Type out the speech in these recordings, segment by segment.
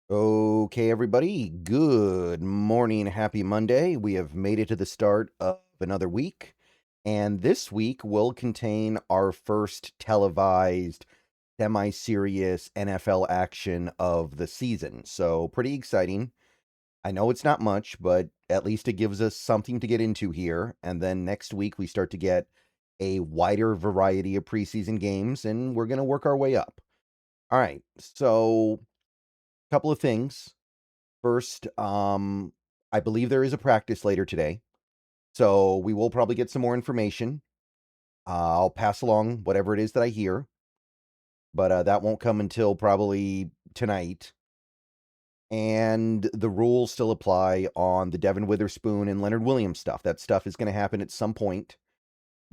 Okay, everybody, good morning. Happy Monday. We have made it to the start of another week, and this week will contain our first televised semi-serious NFL action of the season. So, pretty exciting. I know it's not much, but at least it gives us something to get into here. And then next week, we start to get a wider variety of preseason games, and we're going to work our way up. All right, so a couple of things. First, I believe there is a practice later today, so we will probably get some more information. I'll pass along whatever it is that I hear, but that won't come until probably tonight. And the rules still apply on the Devin Witherspoon and Leonard Williams stuff. That stuff is going to happen at some point,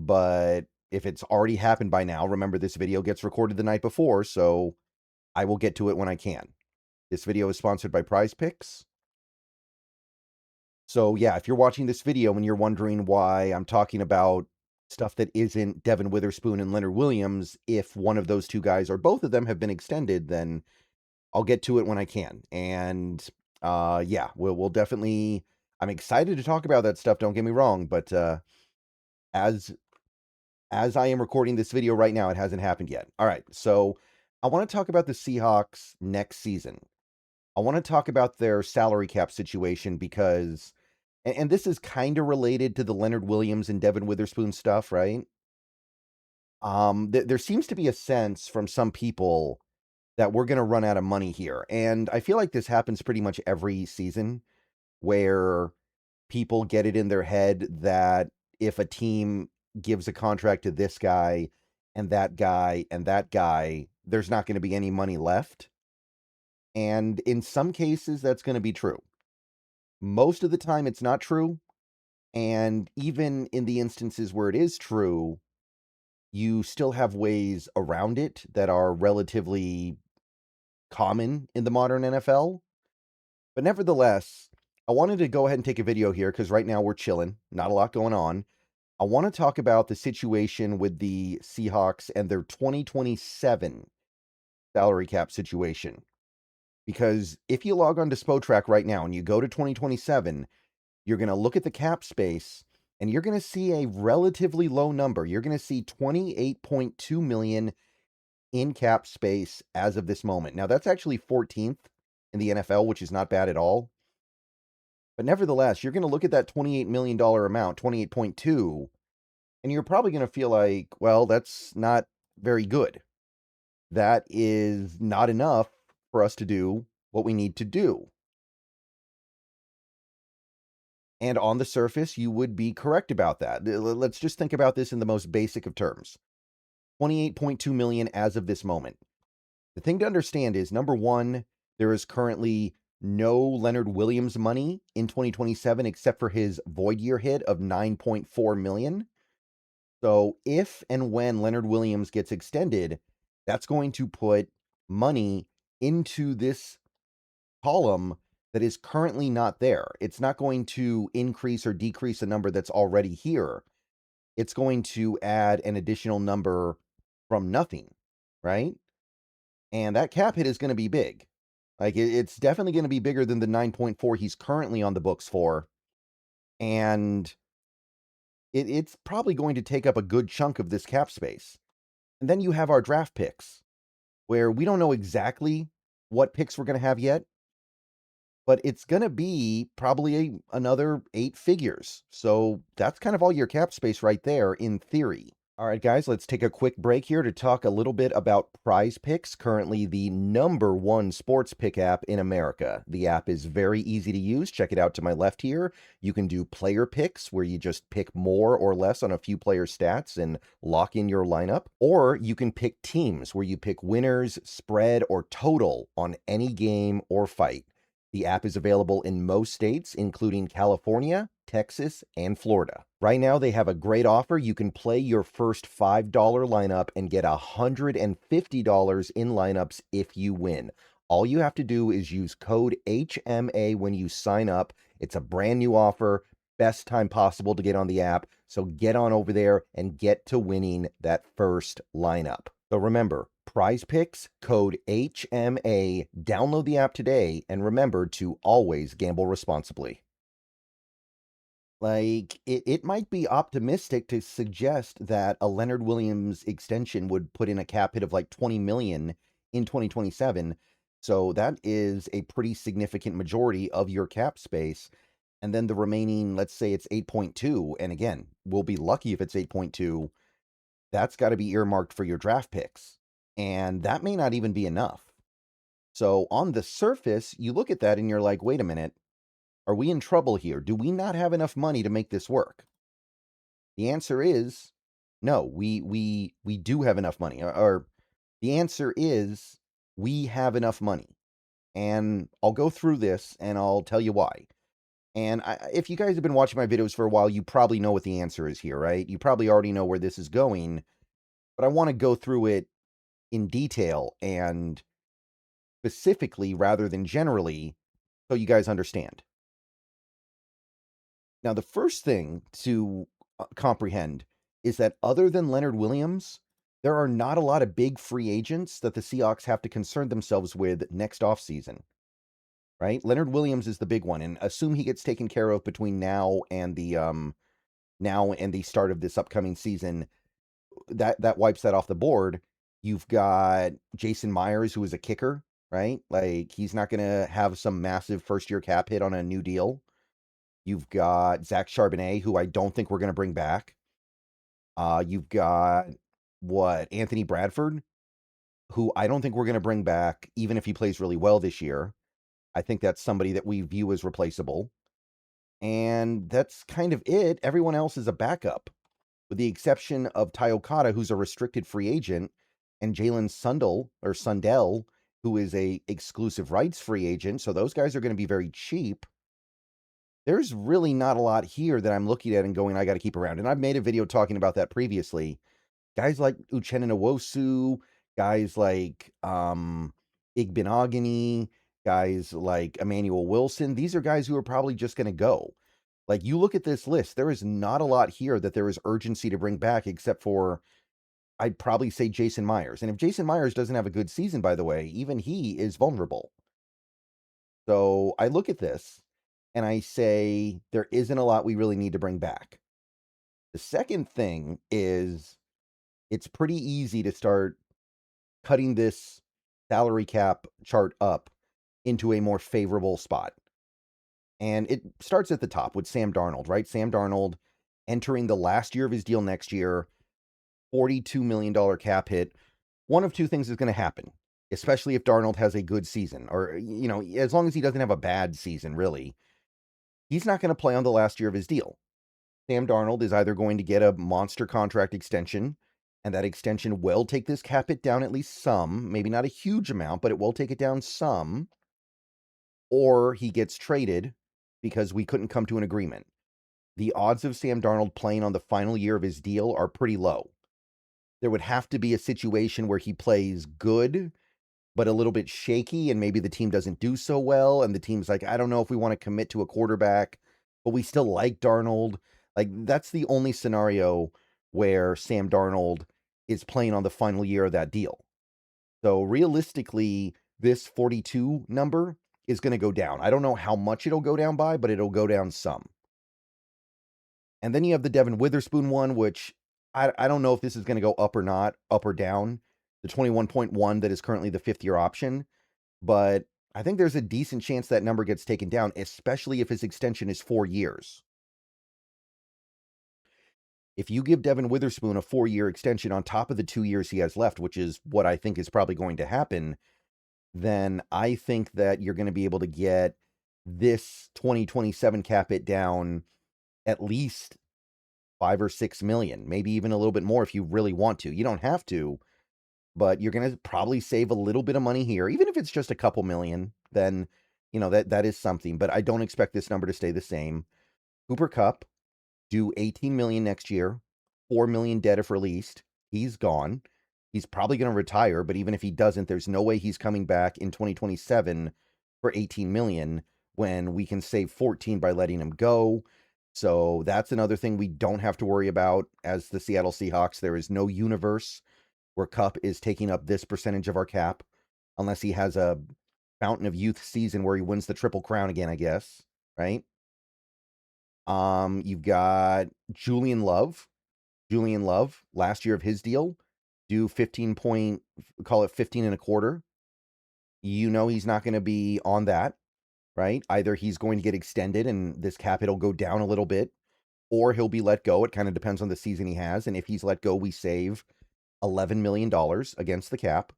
but if it's already happened by now, remember this video gets recorded the night before, so I will get to it when I can. This video is sponsored by Prize Picks. So, yeah, if you're watching this video and you're wondering why I'm talking about stuff that isn't Devin Witherspoon and Leonard Williams, if one of those two guys or both of them have been extended, then I'll get to it when I can. And yeah, we'll definitely. I'm excited to talk about that stuff. Don't get me wrong, but as I am recording this video right now, it hasn't happened yet. All right, so I want to talk about the Seahawks next season. I want to talk about their salary cap situation because and this is kind of related to the Leonard Williams and Devin Witherspoon stuff, right? There seems to be a sense from some people that we're going to run out of money here. And I feel like this happens pretty much every season where people get it in their head that if a team gives a contract to this guy and that guy and that guy, there's not going to be any money left. And in some cases, that's going to be true. Most of the time, it's not true. And even in the instances where it is true, you still have ways around it that are relatively common in the modern NFL. But nevertheless, I wanted to go ahead and take a video here because right now we're chilling, not a lot going on. I want to talk about the situation with the Seahawks and their 2027 salary cap situation. Because if you log on to Spotrac right now and you go to 2027, you're going to look at the cap space and you're going to see a relatively low number. You're going to see 28.2 million in cap space as of this moment. Now, that's actually 14th in the NFL, which is not bad at all. But nevertheless, you're going to look at that $28 million amount, 28.2, and you're probably going to feel like, well, that's not very good. That is not enough for us to do what we need to do. And on the surface, you would be correct about that. Let's just think about this in the most basic of terms. 28.2 million as of this moment. The thing to understand is, number one, there is currently no Leonard Williams money in 2027 except for his void year hit of 9.4 million. So if and when Leonard Williams gets extended, that's going to put money into this column that is currently not there. It's not going to increase or decrease a number that's already here. It's going to add an additional number from nothing, right? And that cap hit is going to be big. Like it's definitely going to be bigger than the 9.4 he's currently on the books for. And it's probably going to take up a good chunk of this cap space. And then you have our draft picks, where we don't know exactly what picks we're going to have yet, but it's going to be probably another 8 figures. So that's kind of all your cap space right there in theory. All right, guys, let's take a quick break here to talk a little bit about Prize Picks, currently the #1 sports pick app in America. The app is very easy to use. Check it out to my left here. You can do player picks, where you just pick more or less on a few player stats and lock in your lineup. Or you can pick teams, where you pick winners, spread, or total on any game or fight. The app is available in most states, including California, Texas, and Florida. Right now, they have a great offer. You can play your first $5 lineup and get $150 in lineups if you win. All you have to do is use code HMA when you sign up. It's a brand new offer. Best time possible to get on the app. So get on over there and get to winning that first lineup. So remember, Prize Picks, code HMA. Download the app today, and remember to always gamble responsibly. Like, it might be optimistic to suggest that a Leonard Williams extension would put in a cap hit of like 20 million in 2027. So that is a pretty significant majority of your cap space. And then the remaining, let's say it's 8.2. And again, we'll be lucky if it's 8.2. That's got to be earmarked for your draft picks. And that may not even be enough. So on the surface, you look at that and you're like, wait a minute. Are we in trouble here? Do we not have enough money to make this work? The answer is no, we do have enough money. Or the answer is we have enough money. And I'll go through this and I'll tell you why. And if you guys have been watching my videos for a while, you probably know what the answer is here, right? You probably already know where this is going. But I want to go through it in detail and specifically rather than generally so you guys understand. Now, the first thing to comprehend is that other than Leonard Williams, there are not a lot of big free agents that the Seahawks have to concern themselves with next offseason, right? Leonard Williams is the big one, and assume he gets taken care of between now and the start of this upcoming season. That wipes that off the board. You've got Jason Myers, who is a kicker, right? Like, he's not going to have some massive first-year cap hit on a new deal. You've got Zach Charbonnet, who I don't think we're going to bring back. You've got, Anthony Bradford, who I don't think we're going to bring back, even if he plays really well this year. I think that's somebody that we view as replaceable. And that's kind of it. Everyone else is a backup, with the exception of Ty Okada, who's a restricted free agent, and Jalen Sundell, who is a exclusive rights free agent. So those guys are going to be very cheap. There's really not a lot here that I'm looking at and going, I got to keep around. And I've made a video talking about that previously. Guys like Uchenna Nwosu, guys like Igbenogany, guys like Emmanuel Wilson. These are guys who are probably just going to go. Like, you look at this list, there is not a lot here that there is urgency to bring back, except for, I'd probably say Jason Myers. And if Jason Myers doesn't have a good season, by the way, even he is vulnerable. So I look at this and I say, there isn't a lot we really need to bring back. The second thing is, it's pretty easy to start cutting this salary cap chart up into a more favorable spot. And it starts at the top with Sam Darnold, right? Sam Darnold entering the last year of his deal next year, $42 million cap hit. One of two things is going to happen, especially if Darnold has a good season, or, as long as he doesn't have a bad season, really. He's not going to play on the last year of his deal. Sam Darnold is either going to get a monster contract extension, and that extension will take this cap hit down at least some, maybe not a huge amount, but it will take it down some, or he gets traded because we couldn't come to an agreement. The odds of Sam Darnold playing on the final year of his deal are pretty low. There would have to be a situation where he plays good, but a little bit shaky, and maybe the team doesn't do so well, and the team's like, I don't know if we want to commit to a quarterback, but we still like Darnold. Like, that's the only scenario where Sam Darnold is playing on the final year of that deal. So realistically, this 42 number is going to go down. I don't know how much it'll go down by, but it'll go down some. And then you have the Devin Witherspoon one, which I don't know if this is going to go up or not, up or down. The 21.1 that is currently the fifth-year option. But I think there's a decent chance that number gets taken down, especially if his extension is 4 years. If you give Devin Witherspoon a 4-year extension on top of the 2 years he has left, which is what I think is probably going to happen, then I think that you're going to be able to get this 2027 cap hit down at least 5 or 6 million, maybe even a little bit more if you really want to. You don't have to, but you're going to probably save a little bit of money here. Even if it's just a couple million, then, that is something. But I don't expect this number to stay the same. Cooper Kupp, due 18 million next year, 4 million dead if released. He's gone. He's probably going to retire, but even if he doesn't, there's no way he's coming back in 2027 for 18 million when we can save 14 by letting him go. So that's another thing we don't have to worry about as the Seattle Seahawks. There is no universe where Cup is taking up this percentage of our cap, unless he has a Fountain of Youth season where he wins the Triple Crown again, I guess, right? You've got Julian Love. Julian Love, last year of his deal, do 15 point, call it 15 and a quarter. You know he's not going to be on that, right? Either he's going to get extended and this cap hit will go down a little bit, or he'll be let go. It kind of depends on the season he has. And if he's let go, we save $11 million against the cap.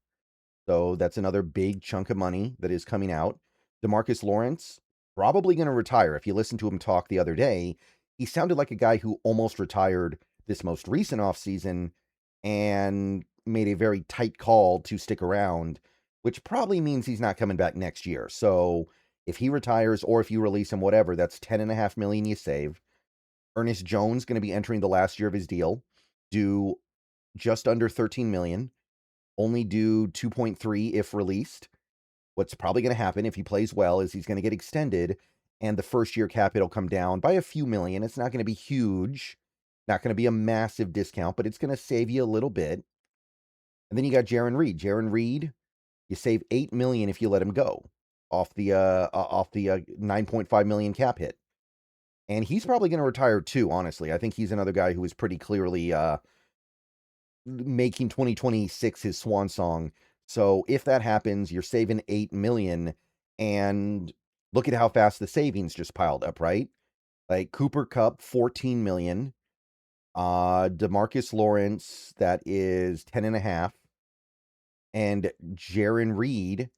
So that's another big chunk of money that is coming out. DeMarcus Lawrence, probably going to retire. If you listen to him talk the other day, he sounded like a guy who almost retired this most recent offseason and made a very tight call to stick around, which probably means he's not coming back next year. So if he retires or if you release him, whatever, that's $10.5 million you save. Ernest Jones going to be entering the last year of his deal, do just under $13 million, only do 2.3 if released. What's probably going to happen if he plays well is he's going to get extended, and the first year cap it'll come down by a few million. It's not going to be huge, not going to be a massive discount, but it's going to save you a little bit. And then you got Jarran Reed. Jarran Reed, you save $8 million if you let him go off the 9.5 million cap hit. And he's probably going to retire too, honestly. I think he's another guy who is pretty clearly making 2026 his swan song. So if that happens, you're saving $8 million, and look at how fast the savings just piled up, right? Like Cooper Kupp, $14 million. DeMarcus Lawrence, that is 10.5. And Jarran Reed,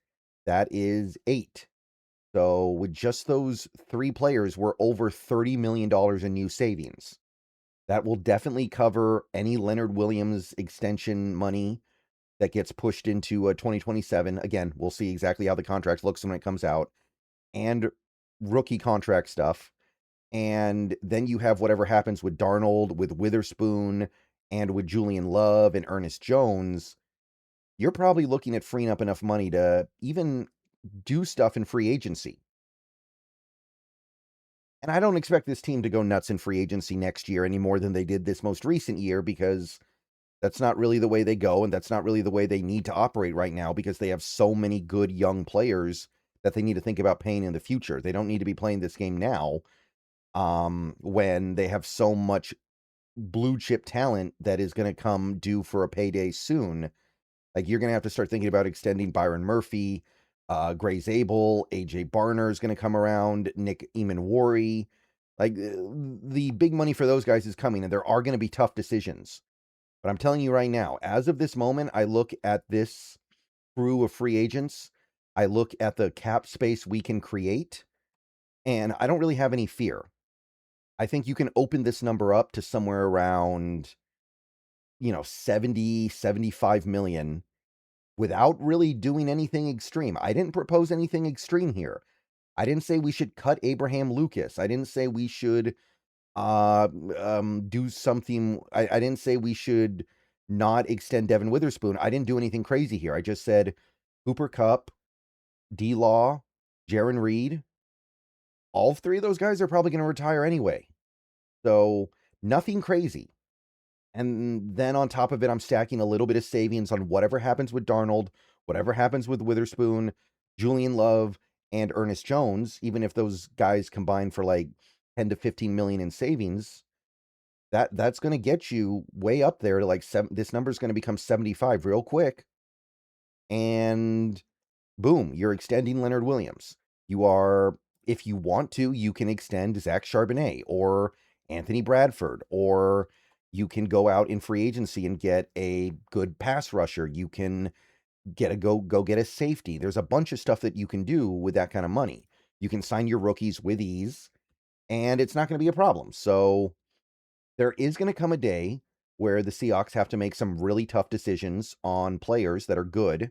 that is 8. So with just those 3 players, we're over $30 million in new savings. That will definitely cover any Leonard Williams extension money that gets pushed into 2027. Again, we'll see exactly how the contract looks when it comes out. And rookie contract stuff. And then you have whatever happens with Darnold, with Witherspoon, and with Julian Love and Ernest Jones. You're probably looking at freeing up enough money to even do stuff in free agency. And I don't expect this team to go nuts in free agency next year any more than they did this most recent year, because that's not really the way they go, and that's not really the way they need to operate right now, because they have so many good young players that they need to think about paying in the future. They don't need to be playing this game now, when they have so much blue chip talent that is going to come due for a payday soon. Like, you're going to have to start thinking about extending Byron Murphy, Gray Zabel, AJ Barner is going to come around, Nick Eamon-Worry. Like, the big money for those guys is coming, and there are going to be tough decisions. But I'm telling you right now, as of this moment, I look at this crew of free agents, I look at the cap space we can create, and I don't really have any fear. I think you can open this number up to somewhere around, 70, 75 million without really doing anything extreme. I didn't propose anything extreme here. I didn't say we should cut Abraham Lucas. I didn't say we should do something. I didn't say we should not extend Devin Witherspoon. I didn't do anything crazy here. I just said Cooper Kupp, D-Law, Jarran Reed. All 3 of those guys are probably going to retire anyway. So nothing crazy. And then on top of it, I'm stacking a little bit of savings on whatever happens with Darnold, whatever happens with Witherspoon, Julian Love, and Ernest Jones. Even if those guys combine for like 10 to 15 million in savings, that's going to get you way up there to like this number is going to become 75 real quick. And boom, you're extending Leonard Williams. You are, if you want to, you can extend Zach Charbonnet or Anthony Bradford, or you can go out in free agency and get a good pass rusher. You can get a go get a safety. There's a bunch of stuff that you can do with that kind of money. You can sign your rookies with ease, and it's not going to be a problem. So there is going to come a day where the Seahawks have to make some really tough decisions on players that are good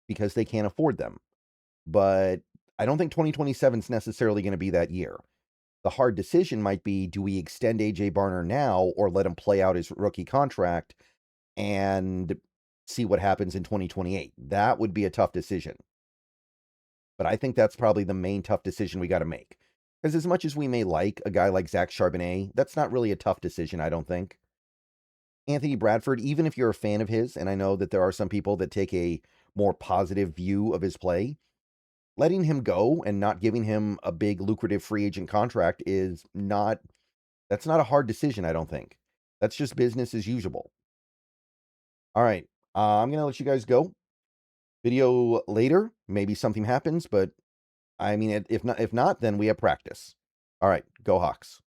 because they can't afford them. But I don't think 2027 is necessarily going to be that year. The hard decision might be, do we extend AJ Barner now or let him play out his rookie contract and see what happens in 2028? That would be a tough decision. But I think that's probably the main tough decision we got to make. Because as much as we may like a guy like Zach Charbonnet, that's not really a tough decision, I don't think. Anthony Bradford, even if you're a fan of his, and I know that there are some people that take a more positive view of his play, letting him go and not giving him a big lucrative free agent contract is not that's not a hard decision, I don't think. That's just business as usual. All right. I'm going to let you guys go. Video later, maybe something happens, but I mean, if not, then we have practice. All right, go Hawks.